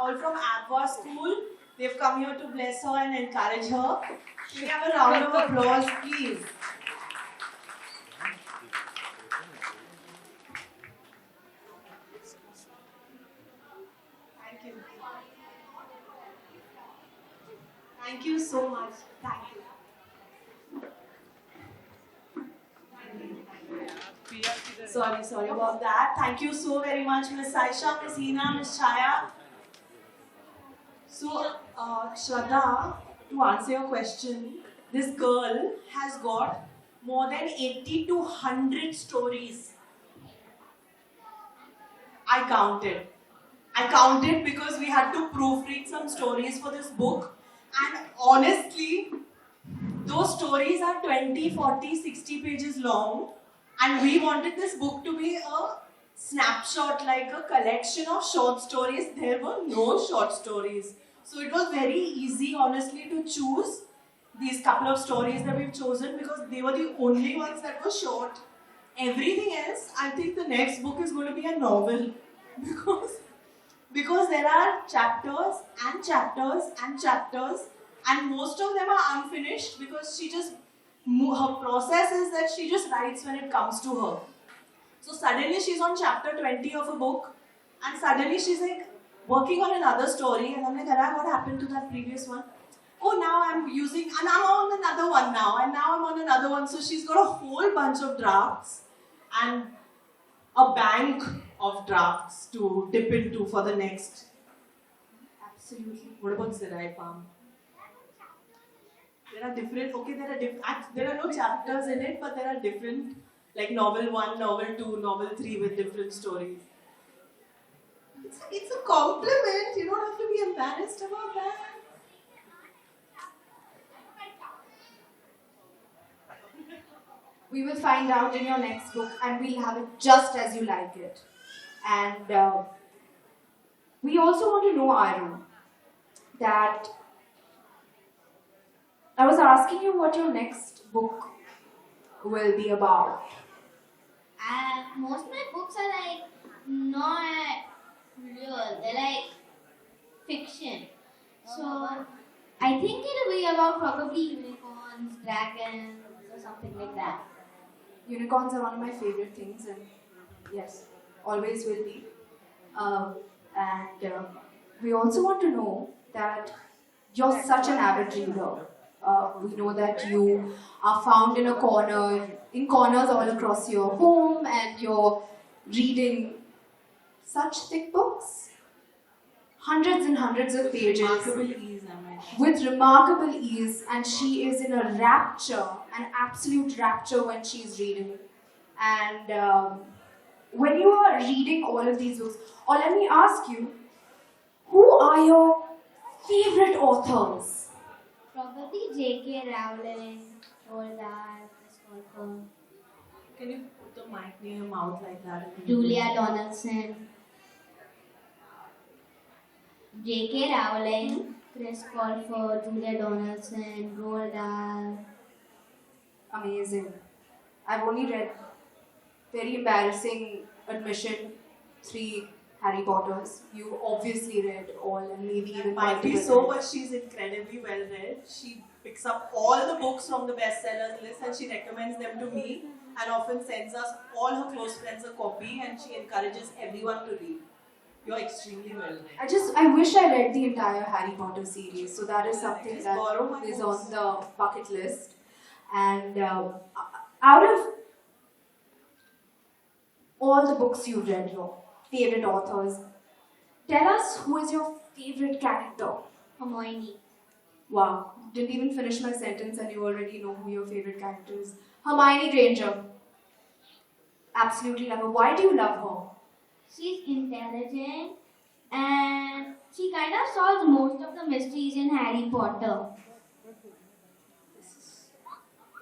all from Aqua School. They've come here to bless her and encourage her. Can we have a round of applause, please? Thank you. Thank you so much. Thank you. Sorry about that. Thank you so very much, Miss Saisha, Miss Hina, Miss Chaya. So, Shraddha, to answer your question, this girl has got more than 80 to 100 stories. I counted. I counted because we had to proofread some stories for this book. And honestly, those stories are 20, 40, 60 pages long. And we wanted this book to be a snapshot, like a collection of short stories. There were no short stories. So it was very easy, honestly, to choose these couple of stories that we've chosen because they were the only ones that were short. Everything else, I think the next book is going to be a novel because there are chapters and chapters and chapters, and most of them are unfinished because her process is that she just writes when it comes to her. So suddenly she's on chapter 20 of a book, and suddenly she's like working on another story, and I'm like, Ara, what happened to that previous one? Oh, now I'm using, and I'm on another one now, and now I'm on another one. So she's got a whole bunch of drafts and a bank of drafts to dip into for the next. Absolutely. What about Zirai Palm? There are different, okay, there are no chapters in it, but there are different, like novel 1, novel 2, novel 3 with different stories. It's a compliment, you don't have to be embarrassed about that. We will find out in your next book and we'll have it just as you like it. And we also want to know, Aru, that I was asking you what your next book will be about. Most of my books are like not real, they're like fiction. So I think it'll be about probably unicorns, dragons, or something like that. Unicorns are one of my favorite things, and yes, always will be. And we also want to know that you're such an avid reader. We know that you are found in corners all across your home, and you're reading such thick books, hundreds and hundreds of pages. Remarkable ease, with remarkable ease, and she is in a rapture, an absolute rapture when she's reading. And when you are reading all of these books, or let me ask you, who are your favorite authors? Probably J.K. Rowling, Roald Dahl, Chris Colfer. Can you put the mic near your mouth like that? Julia Donaldson, J.K. Rowling, Chris Colfer, Julia Donaldson, Roald Dahl. Amazing. I've only read, very embarrassing admission, 3 Harry Potters. You obviously read all, and maybe even Might be multiple. so, but she's incredibly well read. She picks up all the books from the bestsellers list and she recommends them to me, and often sends us all her close friends a copy, and she encourages everyone to read. You're extremely well read. I wish I read the entire Harry Potter series, so that is something Just that borrow my is books. on the bucket list. And out of all the books you've read, your favorite authors, tell us who is your favorite character. Hermione. Wow, didn't even finish my sentence and you already know who your favorite character is. Hermione Granger. Absolutely love her. Why do you love her? She's intelligent and she kind of solves most of the mysteries in Harry Potter. This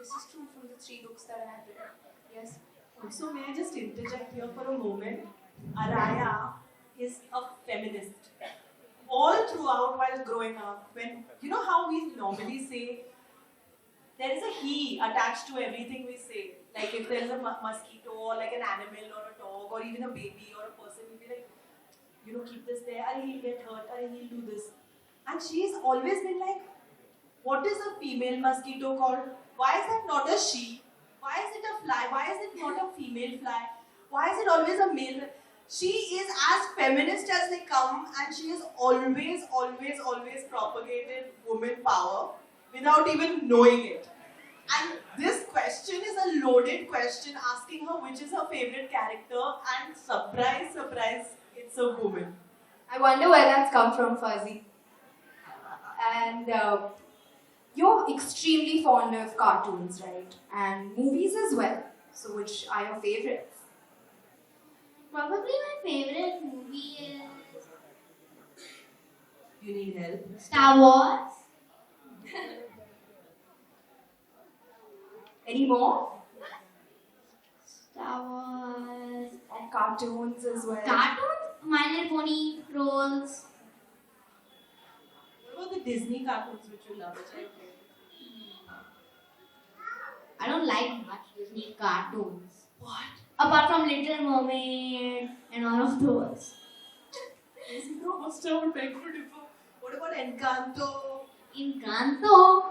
is true from the 3 books that I have read. Yes. So may I just interject here for a moment? Araya is a feminist. All throughout while growing up, when you know how we normally say there is a he attached to everything we say. Like if there is a mosquito or like an animal or a dog or even a baby or a person, we'll be like, keep this there, or he'll get hurt, or he'll do this. And she's always been like, what is a female mosquito called? Why is that not a she? Why is it a fly? Why is it not a female fly? Why is it always a male? She is as feminist as they come, and she has always, always, always propagated women power without even knowing it. And this question is a loaded question, asking her which is her favorite character, and surprise, surprise, it's a woman. I wonder where that's come from, Fuzzy. And you're extremely fond of cartoons, right? And movies as well. So, which are your favorites? Probably my favorite movie is You need help? Star Wars. Any more? Star Wars. And cartoons as well. Cartoons? My Little Pony, Trolls. What about the Disney cartoons which you love? Which I I don't like much Disney cartoons. What? Apart from Little Mermaid and all of those. Disney Monster would beg for differ. What about Encanto? Encanto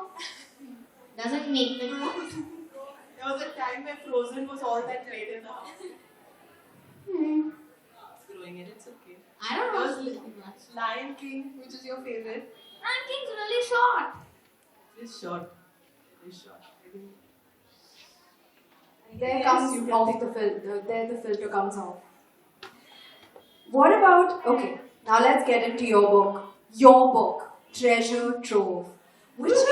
doesn't make the cut. There was a time where Frozen was all that played in the house. It's growing it, it's okay. I don't There was know much. Lion King, which is your favorite? Lion King's really short. It's short. It's short. There Yes, comes you off the filter. There the filter comes off. What about? Okay, now let's get into your book. Your book, Treasure Trove, which is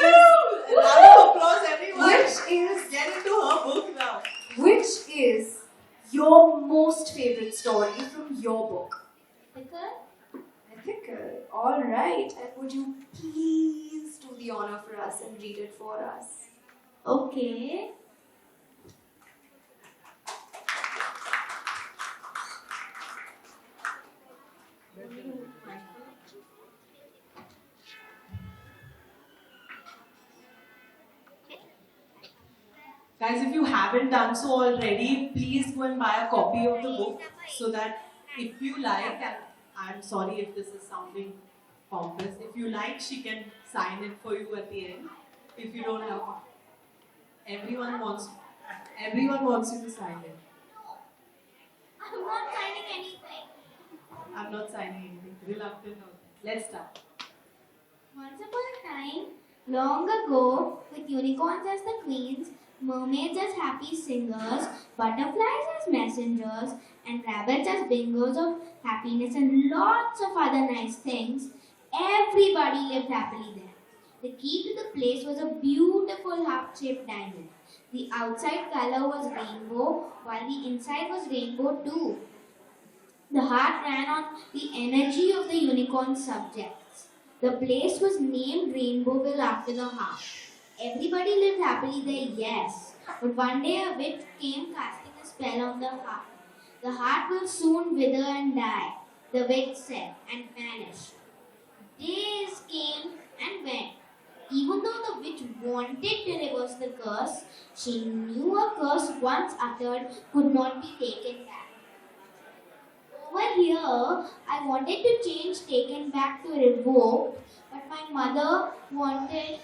Round of applause, everyone. which is Get into her book now. which is your most favorite story from your book. Because Ethical. All right. And would you please do the honor for us and read it for us? okay. Guys, if you haven't done so already, please go and buy a copy of the book so that if you like, and I'm sorry if this is sounding pompous, if you like, she can sign it for you at the end. If you don't have, everyone wants you to sign it. I'm not signing anything. I'm not signing anything. Reluctant. Let's start. Once upon a time, long ago, with unicorns as the queens, mermaids as happy singers, butterflies as messengers, and rabbits as bringers of happiness and lots of other nice things, everybody lived happily there. The key to the place was a beautiful heart-shaped diamond. The outside color was rainbow, while the inside was rainbow too. The heart ran on the energy of the unicorn subjects. The place was named Rainbowville after the heart. Everybody lived happily there, yes. But one day a witch came casting a spell on the heart. The heart will soon wither and die, the witch said, and vanished. Days came and went. Even though the witch wanted to reverse the curse, she knew a curse once uttered could not be taken back. Over here, I wanted to change taken back to revoked, but my mother wanted to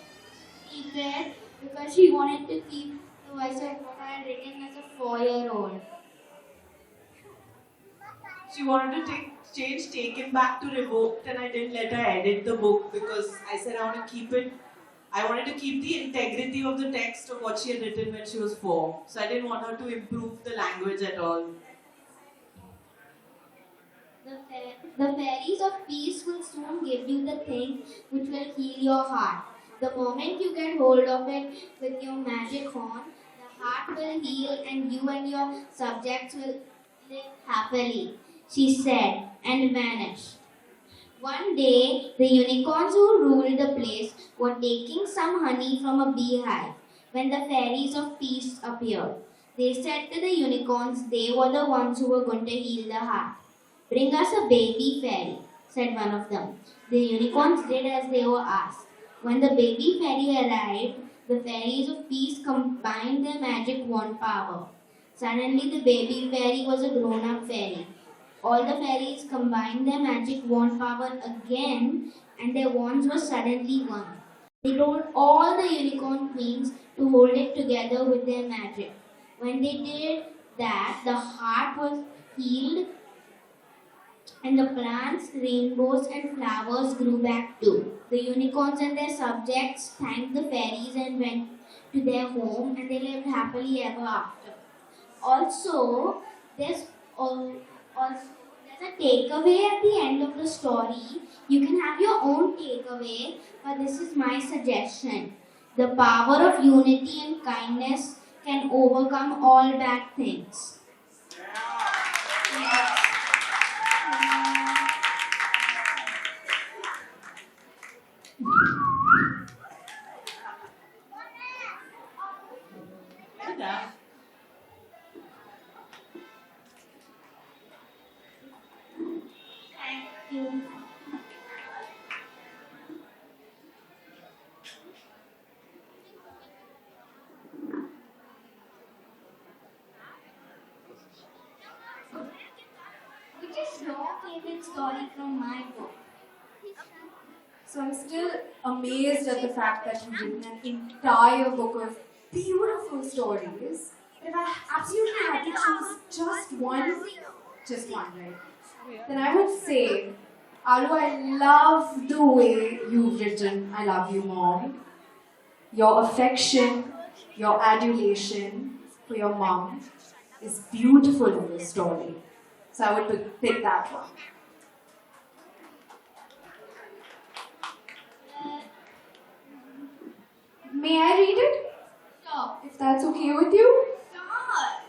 keep it because she wanted to keep the voice of what I had written as a 4-year-old. She wanted to change taken back to revoked, and I didn't let her edit the book because I said I want to keep it. I wanted to keep the integrity of the text of what she had written when she was 4. So I didn't want her to improve the language at all. The fairies of peace will soon give you the thing which will heal your heart. The moment you get hold of it with your magic horn, the heart will heal and you and your subjects will live happily, she said, and vanished. One day, the unicorns who ruled the place were taking some honey from a beehive when the fairies of peace appeared. They said to the unicorns they were the ones who were going to heal the heart. Bring us a baby fairy, said one of them. The unicorns did as they were asked. When the baby fairy arrived, the fairies of peace combined their magic wand power. Suddenly, the baby fairy was a grown-up fairy. All the fairies combined their magic wand power again, and their wands were suddenly one. They told all the unicorn queens to hold it together with their magic. When they did that, the heart was healed, and the plants, rainbows, and flowers grew back too. The unicorns and their subjects thanked the fairies and went to their home, and they lived happily ever after. Also, there's also there's a takeaway at the end of the story. You can have your own takeaway, but this is my suggestion. The power of unity and kindness can overcome all bad things. Yeah. Thank you. Which is your favorite story from my book? So I'm still amazed at the fact that you've written an entire book of beautiful stories. If I absolutely had to choose just one, right? Then I would say, Alu, I love the way you've written I Love You, Mom. Your affection, your adulation for your mom is beautiful in this story. So I would pick that one. May I read it? Stop. If that's okay with you? Stop.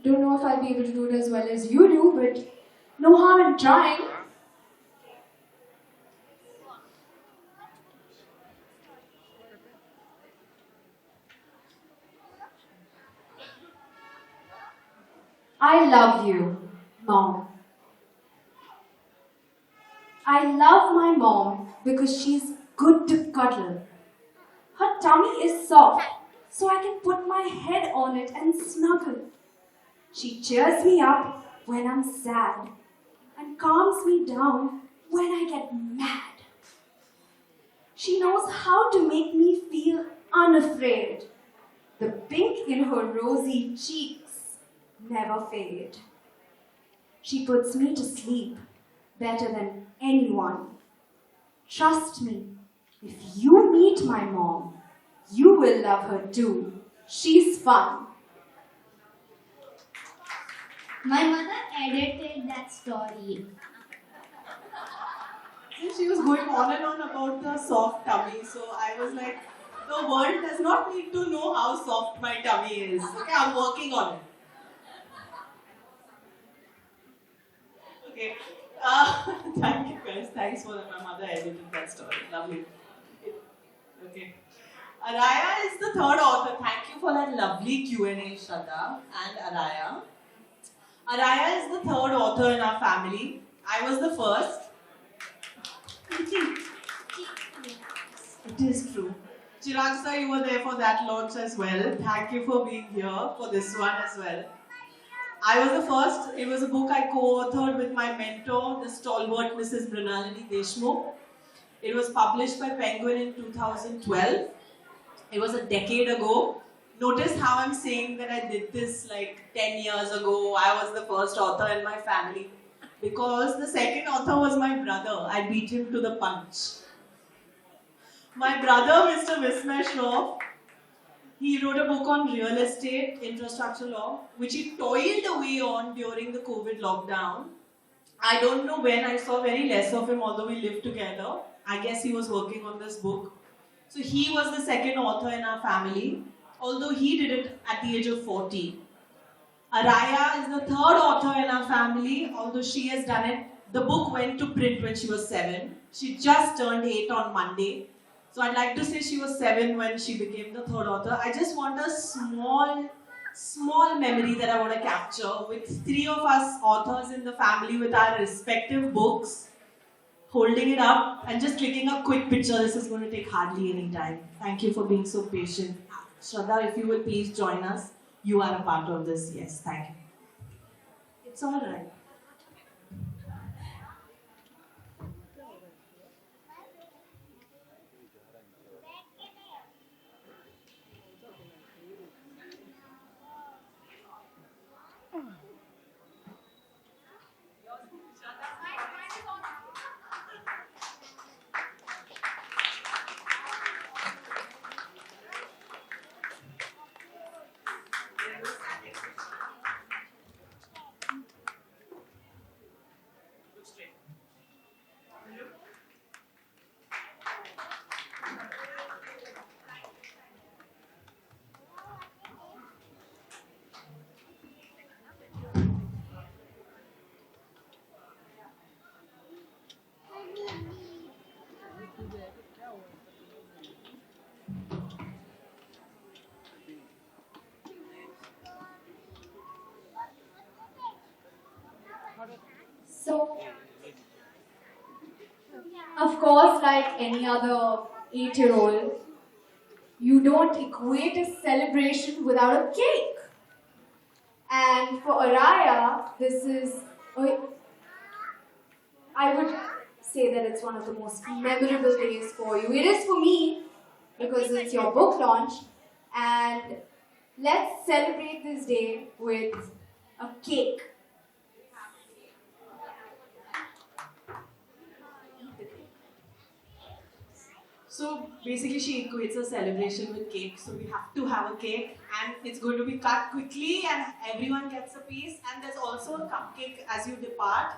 Don't know if I'll be able to do it as well as you do, but no harm in trying. I love you, Mom. I love my mom because she's good to cuddle. Her tummy is soft, so I can put my head on it and snuggle. She cheers me up when I'm sad and calms me down when I get mad. She knows how to make me feel unafraid. The pink in her rosy cheeks never fade. She puts me to sleep better than anyone. Trust me, if you meet my mom, you will love her too. She's fun. My mother edited that story. So she was going on and on about the soft tummy. So I was like, the world does not need to know how soft my tummy is. Okay, I'm working on it. Okay. Thank you guys. Thanks for my mother editing that story. Lovely. Okay. Araya is the third author. Thank you for that lovely Q&A, Shraddha and Araya. Araya is the third author in our family. I was the first. It is true. Chirag sir, you were there for that launch as well. Thank you for being here for this one as well. I was the first. It was a book I co-authored with my mentor, the stalwart Mrs. Mrinalini Deshmukh. It was published by Penguin in 2012. It was a decade ago. Notice how I'm saying that I did this like 10 years ago. I was the first author in my family. Because the second author was my brother. I beat him to the punch. My brother, Mr. Vismay Trove, he wrote a book on real estate, infrastructure law, which he toiled away on during the COVID lockdown. I don't know when. I saw very less of him, although we lived together. I guess he was working on this book. So he was the second author in our family, although he did it at the age of 40. Araya is the third author in our family, although she has done it. The book went to print when she was 7. She just turned 8 on Monday. So I'd like to say she was 7 when she became the third author. I just want a small memory that I want to capture with 3 of us authors in the family with our respective books, holding it up and just clicking a quick picture. This is going to take hardly any time. Thank you for being so patient. Shraddha, if you would please join us. You are a part of this. Yes, thank you. It's all right. Of course, like any other 8-year-old, you don't equate a celebration without a cake. And for Araya, this is, I would say that it's one of the most memorable days for you. It is for me because it's your book launch. And let's celebrate this day with a cake. So basically she equates a celebration with cake. So we have to have a cake and it's going to be cut quickly and everyone gets a piece. And there's also a cupcake as you depart.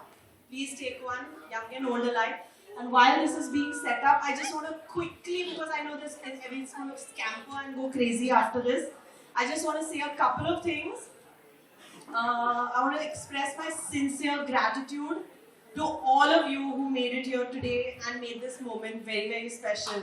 Please take one, young and old alike. And while this is being set up, I just want to quickly, because I know this everyone's going to scamper and go crazy after this. I just want to say a couple of things. I want to express my sincere gratitude to all of you who made it here today and made this moment very, very special.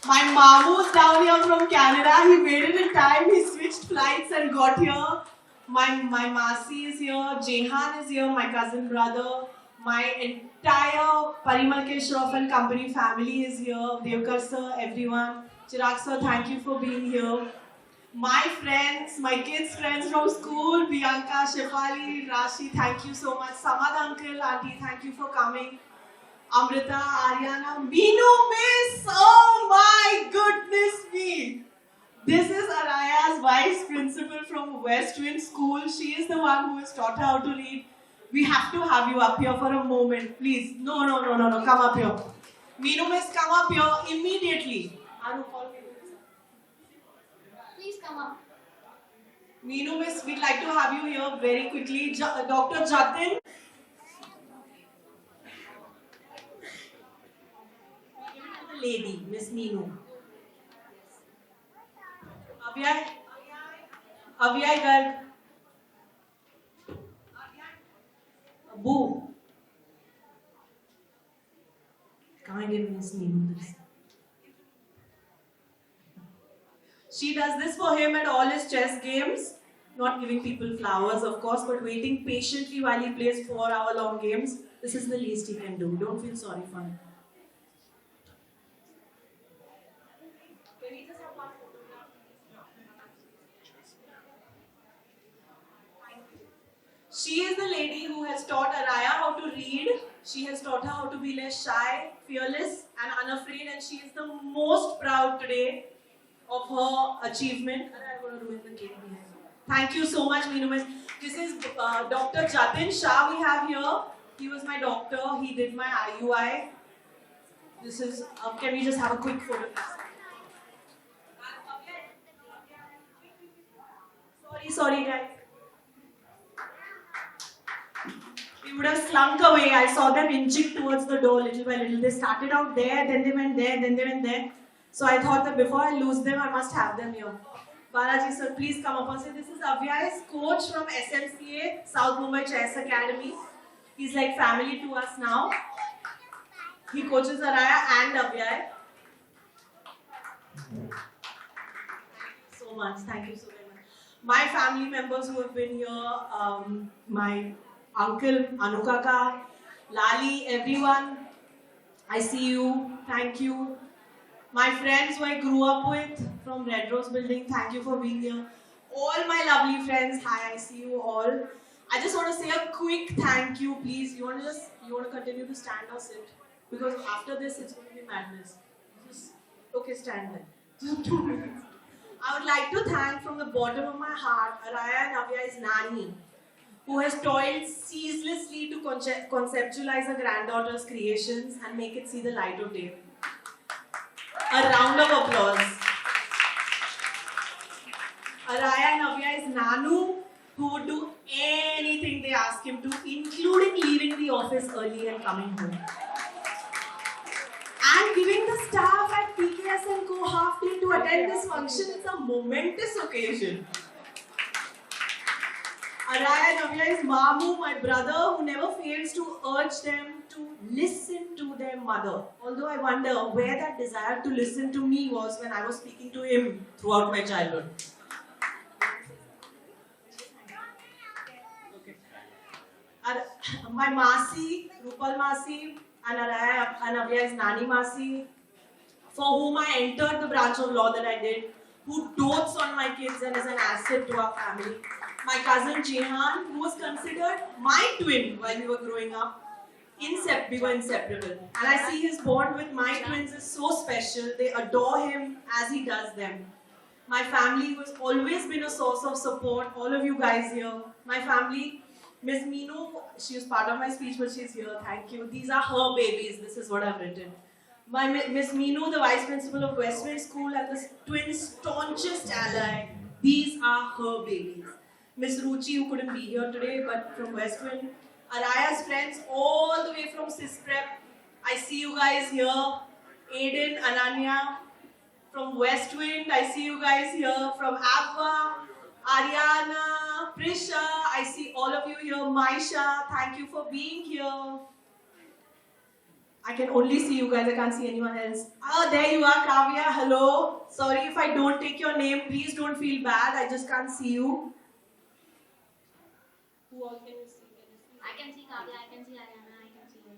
My mamu's down here from Canada. He made it in time. He switched flights and got here. My Masi is here. Jehan is here, my cousin brother. My entire Parimal Ke Shroff and Company family is here. Devkar sir, everyone. Chirag sir, thank you for being here. My friends, my kids' friends from school, Bianca, Shefali, Rashi, thank you so much. Samad uncle, auntie, thank you for coming. Amrita, Aryana, Meenu miss, oh my goodness me. This is Araya's vice principal from Westwind School. She is the one who has taught her how to read. We have to have you up here for a moment, please. No, come up here. Meenu miss, come up here immediately. Anu, call me. Please come up. Meenu miss, we'd like to have you here very quickly. Dr. Jatin. The lady, Miss Meenu. Avyay Garg. Abu. Can't give Miss Meenu this. She does this for him at all his chess games. Not giving people flowers, of course, but waiting patiently while he plays 4-hour-long games. This is the least he can do. Don't feel sorry for him. She is the lady who has taught Araya how to read. She has taught her how to be less shy, fearless, and unafraid, and she is the most proud today of her achievement. I'm going to ruin the cake behind. Thank you so much, Meenu miss. This is Dr. Jatin Shah we have here. He was my doctor. He did my IUI. This is, can we just have a quick photo? Sorry guys. They would have slunk away. I saw them inching towards the door little by little. They started out there, then they went there, then they went there. So I thought that before I lose them, I must have them here. Balaji sir, please come up and say, this is Avyay's coach from SMCA, South Mumbai Chess Academy. He's like family to us now. He coaches Araya and Avyay. So much, thank you so very much. My family members who have been here, my uncle, Anukaka, Lali, everyone, I see you, thank you. My friends who I grew up with from Red Rose Building, thank you for being here. All my lovely friends, hi, I see you all. I just want to say a quick thank you, please. You want to continue to stand or sit? Because after this, it's going to be madness. Okay, stand there. Just 2 minutes. I would like to thank from the bottom of my heart, Araya and Avyay's nanny, who has toiled ceaselessly to conceptualize her granddaughter's creations and make it see the light of day. A round of applause. Araya and Avyay's Nanu, who would do anything they ask him to, including leaving the office early and coming home. And giving the staff at PKS and Co half day to attend this function is a momentous occasion. Araya and Avyay's Mamu, my brother, who never fails to urge them to listen to their mother. Although I wonder where that desire to listen to me was when I was speaking to him throughout my childhood. Okay. My Masi, Rupal Masi, and Araya and Abhya's Nani Masi, for whom I entered the branch of law that I did, who dotes on my kids and is an asset to our family. My cousin Jehan, who was considered my twin while we were growing up. We were inseparable. And I see his bond with my twins is so special. They adore him as he does them. My family, who has always been a source of support, all of you guys here. My family, Miss Meenu, she was part of my speech, but she's here. Thank you. These are her babies. This is what I've written. My Miss Meenu, the vice principal of Westway School and the twins' staunchest ally. These are her babies. Miss Ruchi, who couldn't be here today, but from Westwind. Araya's friends, all the way from CISPrep. I see you guys here. Aiden, Ananya, from Westwind. I see you guys here. From Abba, Ariana, Prisha. I see all of you here. Maisha, thank you for being here. I can only see you guys. I can't see anyone else. Oh, there you are, Kavya. Hello. Sorry if I don't take your name. Please don't feel bad. I just can't see you. Who all can you see? I can see Kavya, I can see Ariana, I can see you.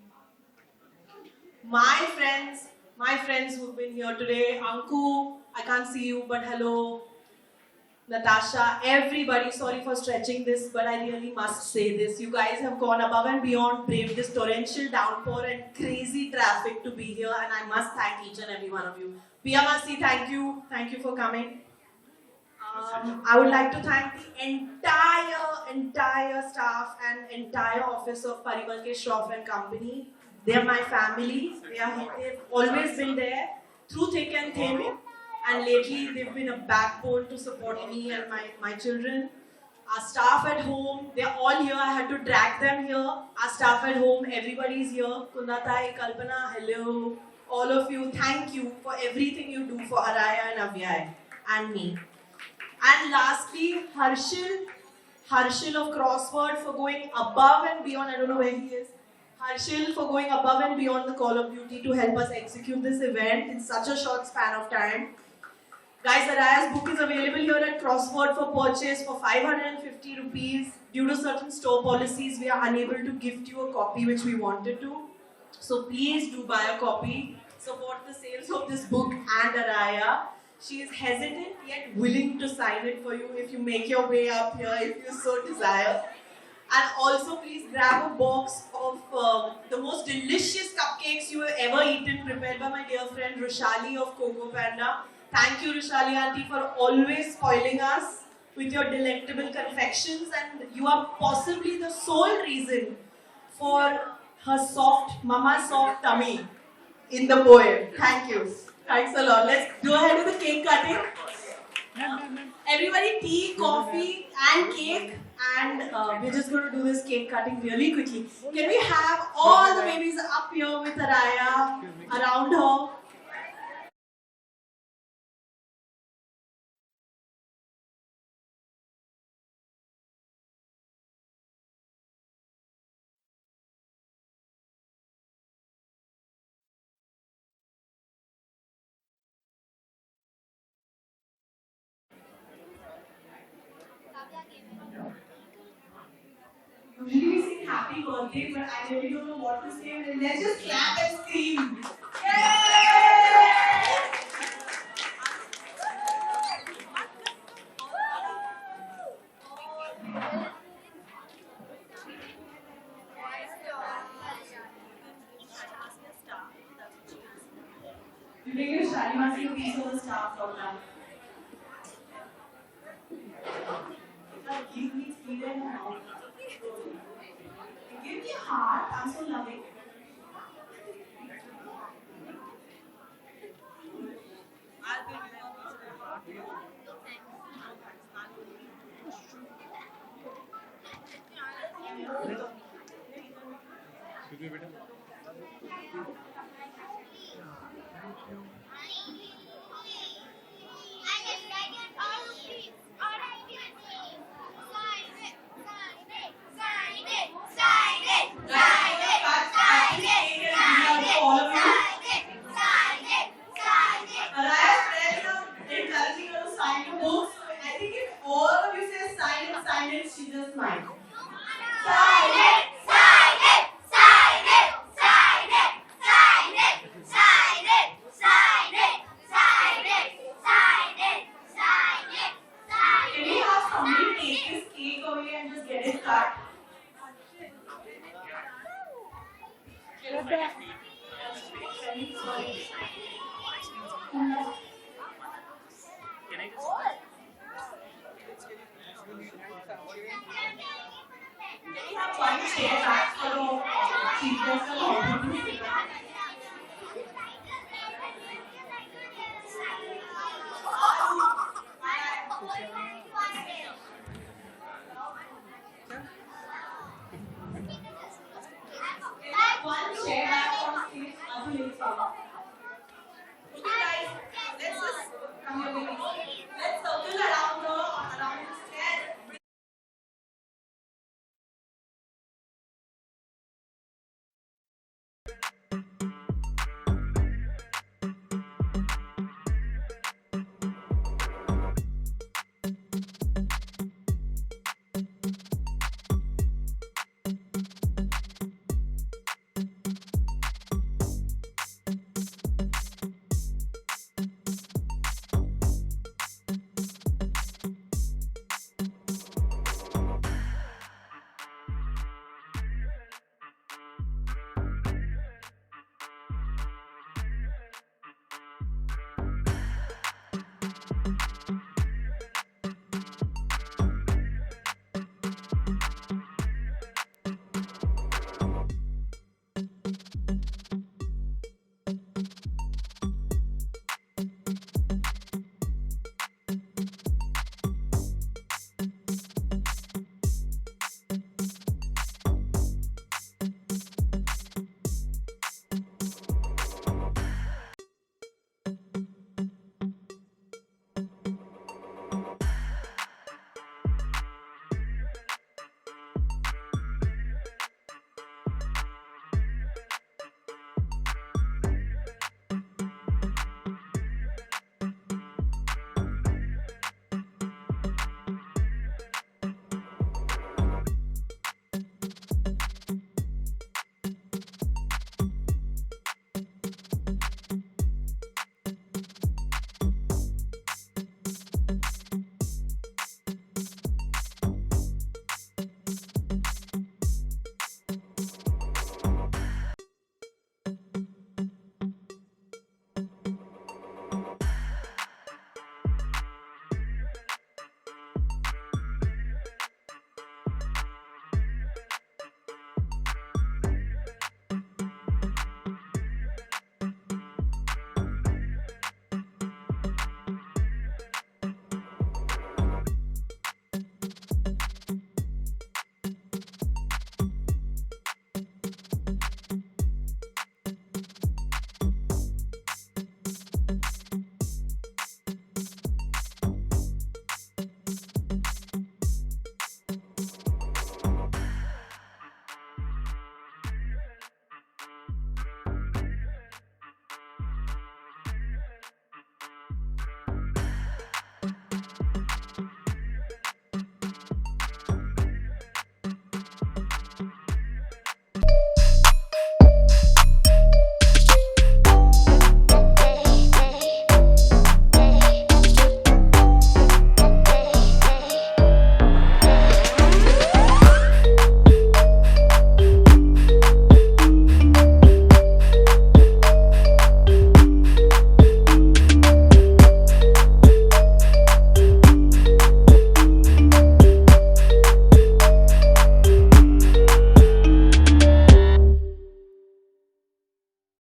My friends who've been here today. Anku, I can't see you, but hello. Natasha, everybody, sorry for stretching this, but I really must say this. You guys have gone above and beyond, braved this torrential downpour and crazy traffic to be here, and I must thank each and every one of you. Piyamasi, thank you. Thank you for coming. I would like to thank the entire staff and entire office of Parimal K. Shroff and Company. They are my family. They've always been there through thick and thin. And lately, they've been a backbone to support me and my children. Our staff at home, they're all here. I had to drag them here. Our staff at home, everybody's here. Kundatai, Kalpana, hello. All of you, thank you for everything you do for Araya and Avyay and me. And lastly, Harshil of Crossword for going above and beyond. I don't know where he is. Harshil for going above and beyond the call of duty to help us execute this event in such a short span of time. Guys, Araya's book is available here at Crossword for purchase for 550 rupees. Due to certain store policies, we are unable to gift you a copy which we wanted to. So please do buy a copy. Support the sales of this book and Araya. She is hesitant yet willing to sign it for you if you make your way up here, if you so desire. And also please grab a box of the most delicious cupcakes you have ever eaten, prepared by my dear friend Rushali of Coco Panda. Thank you, Rushali auntie, for always spoiling us with your delectable confections, and you are possibly the sole reason for her mama's soft tummy in the poem. Thank you. Thanks a lot. Let's go ahead with the cake cutting. Everybody, tea, coffee, and cake. And we're just going to do this cake cutting really quickly. Can we have all the babies up here with Araya around her? Usually we sing happy birthday, but I really don't know what to say. Let's just clap and scream. Yay! You bring your Shalimasi to piece of the staff from now. Give me tea and heart. Give me a heart. I'm so loving. She just might. Sign it! Sign it! Sign it! Sign it! start. We have one chair back for the chief guest and opportunity.